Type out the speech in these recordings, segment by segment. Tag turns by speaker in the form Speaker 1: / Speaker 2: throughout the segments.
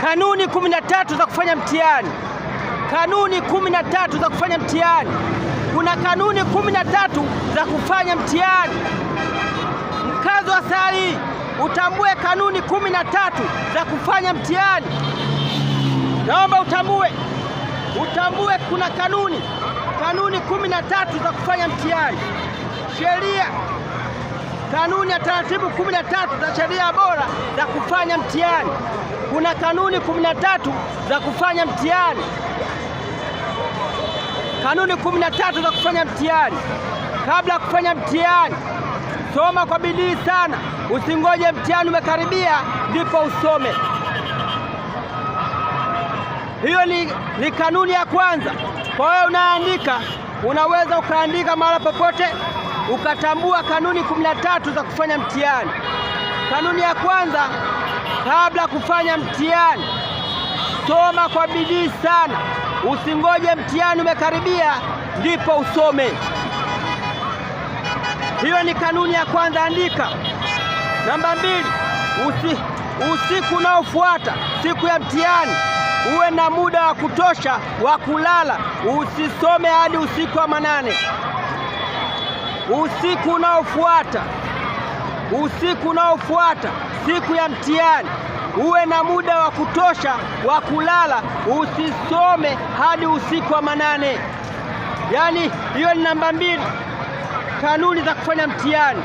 Speaker 1: Kanuni 13 za kufanya mtihani. Kanuni 13 za kufanya mtihani. Kuna kanuni 13 za kufanya mtihani. Mkazo wa saa hii utambue kanuni 13 za kufanya mtihani. Naomba utambue kuna kanuni 13 za kufanya mtihani. Sheria, kanuni ya taratibu 13 za sheria bora za kufanya mtihani. Kuna kanuni 13 za kufanya mtihani. Kanuni 13 za kufanya mtihani. Kabla ya kufanya mtihani, soma kwa bidii sana. Usingoje mtihani umekaribia ndipo usome. Hiyo ni kanuni ya kwanza. Kwa hiyo unaandika, unaweza ukaandika mahali popote ukatambua kanuni 13 za kufanya mtihani. Kanuni ya kwanza, kabla kufanya mtihani, soma kwa bidii sana. Usingoje mtihani umekaribia ndipo usome. Hiyo ni kanuni ya kwanza, andika. Namba 2, usiku unaofuata siku ya mtihani uwe na muda wa kutosha wa kulala. Usisome hadi usiku wa manane. Usiku unaofuata siku ya mtihani uwe na muda wa kutosha wa kulala. Usisome hadi usiku wa manane. Yaani hiyo ni namba 2, kanuni za kufanya mtihani.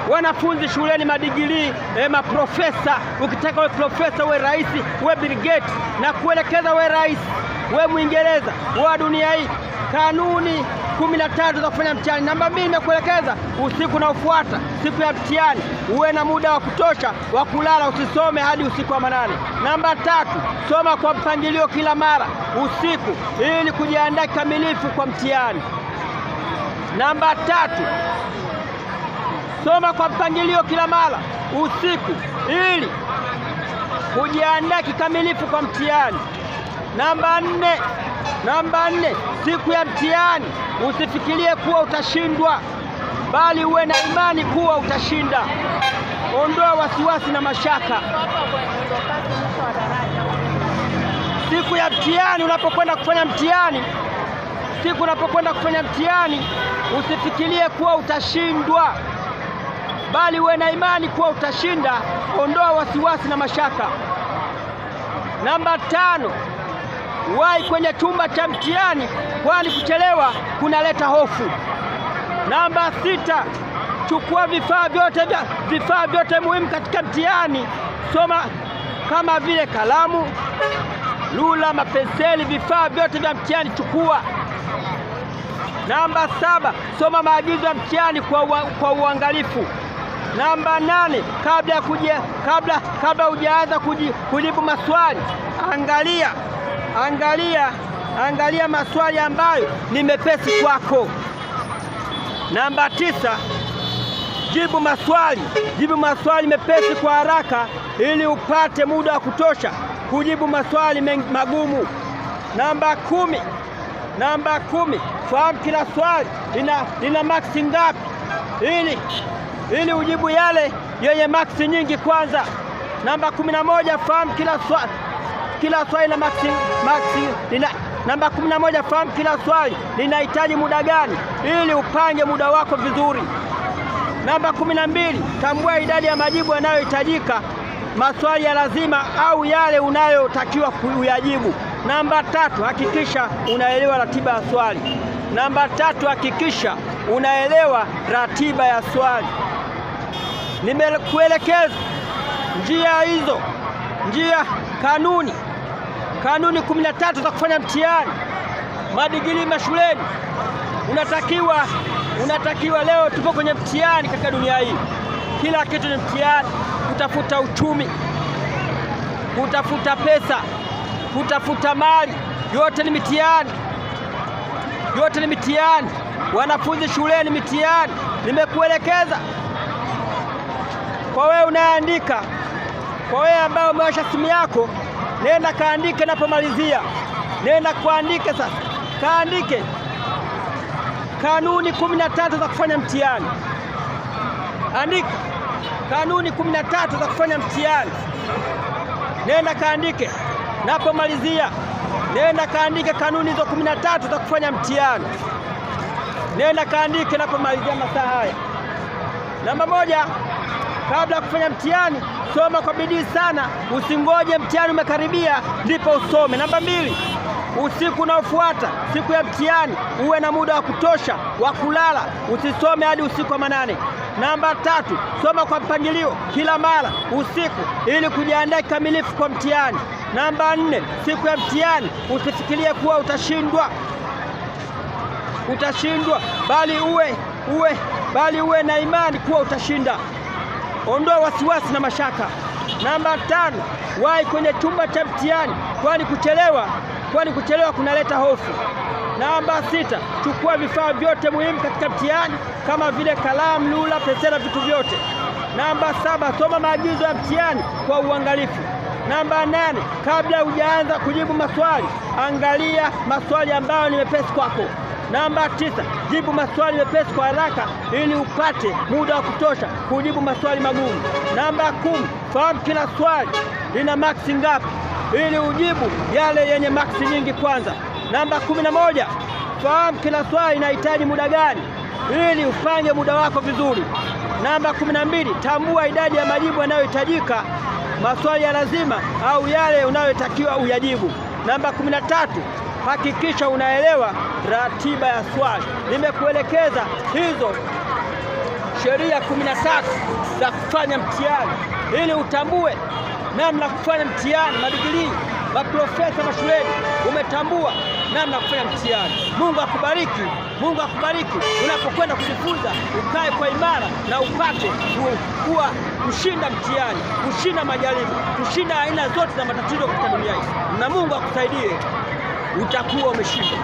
Speaker 1: Wanafunzi shuleni, madigrii, maprofesa, ukitaka uwe profesa, uwe rais, uwe Bill Gates, na kuelekeza uwe rais, uwe Mwingereza, wa dunia hii. Kanuni 13 za kufanya mtihani. Namba 2 nimekuelekeza, usiku unaofuata siku ya mtihani uwe na muda wa kutosha wa kulala. Usisome hadi usiku wa manane. Namba 3, soma kwa mpangilio kila mara usiku ili kujiandaa kikamilifu kwa mtihani. Namba 3, soma kwa mpangilio kila mara usiku ili kujiandaa kikamilifu kwa mtihani. Namba 4, siku ya mtihani usifikirie kuwa utashindwa, bali uwe na imani kuwa utashinda. Ondoa wasiwasi na mashaka. Siku ya mtihani, unapokwenda kufanya mtihani, usifikirie kuwa utashindwa, bali uwe na imani kuwa utashinda. Ondoa wasiwasi na mashaka. Namba 5, wahi kwenye chumba cha mtihani, kwani kuchelewa kunaleta hofu. Namba 6, chukua vifaa vyote muhimu katika mtihani. Soma kama vile kalamu, rula, mapenseli, vifaa vyote vya mtihani chukua. Namba 7, soma maagizo ya mtihani kwa uangalifu. Namba 8, kabla hujaanza kujibu maswali, angalia maswali ambayo ni mepesi kwako. Namba 9, jibu maswali mepesi kwa haraka ili upate muda wa kutosha kujibu maswali magumu. Namba 10, fahamu kila swali lina maksi ngapi ili ujibu yale yenye maksi nyingi kwanza. Namba 11, fahamu kila swali na maksi. Namba 11, fahamu kila swali linahitaji muda gani ili upange muda wako vizuri. Namba 12, tambua idadi ya majibu yanayohitajika, maswali ya lazima au yale unayotakiwa kuyajibu. Namba 3, hakikisha unaelewa ratiba ya swali. Nimekuelekeza kanuni 13 za kufanya mtihani. Madigrii mashuleni, unatakiwa leo tupo kwenye mtihani katika dunia hii. Kila kitu ni mtihani. Kutafuta uchumi, kutafuta pesa, kutafuta mali, yote ni mitihani. Wanafunzi shuleni, mitihani. Nimekuelekeza. Kwa wewe unaandika, kwa wewe ambao umewasha simu yako, nenda kaandike napomalizia. Nenda kuandike sasa. Kaandike kanuni 13 za kufanya mtihani. Andika kanuni 13 za kufanya mtihani. Nenda kaandike. Napomalizia, nenda kaandike kanuni hizo 13 za kufanya mtihani. Nenda kaandike napomalizia masaa haya. Namba 1, kabla ya kufanya mtihani, soma kwa bidii sana, usingoje mtihani umekaribia ndipo usome. Namba 2, usiku unaofuata siku ya mtihani uwe na muda wa kutosha wa kulala, usisome hadi usiku wa manane. Namba 3, soma kwa mpangilio kila mara usiku ili kujiandaa kikamilifu kwa mtihani. Namba 4, siku ya mtihani usifikirie kuwa utashindwa, bali uwe na imani kuwa utashinda. Ondoa wasiwasi na mashaka. Namba 5, wahi kwenye chumba cha mtihani, kwani kuchelewa kunaleta hofu. Namba 6, chukua vifaa vyote muhimu katika mtihani kama vile kalamu, rula, penseli, vitu vyote. Namba 7, soma maagizo ya mtihani kwa uangalifu. Namba 8, kabla hujaanza kujibu maswali, angalia maswali ambayo ni mepesi kwako. Namba 9, jibu maswali mepesi kwa haraka ili upate muda wa kutosha kujibu maswali magumu. Namba 10, fahamu kila swali lina maksi ngapi ili ujibu yale yenye maksi nyingi kwanza. Namba 11, fahamu kila swali linahitaji muda gani ili upange muda wako vizuri. Namba 12, tambua idadi ya majibu yanayohitajika, maswali ya lazima au yale unayotakiwa uyajibu. Namba 13, hakikisha unaelewa ratiba ya swali. Nimekuelekeza hizo sheria 13 za kufanya mtihani ili utambue namna ya kufanya mtihani. Madigrii, maprofesa mashuleni, umetambua namna ya kufanya mtihani. Mungu akubariki, Mungu akubariki. Unapokwenda kujifunza, ukae kwa imara na upate kuwa kushinda mtihani, kushinda majaribu, kushinda aina zote za matatizo katika dunia hii, na Mungu akusaidie, utakuwa umeshinda.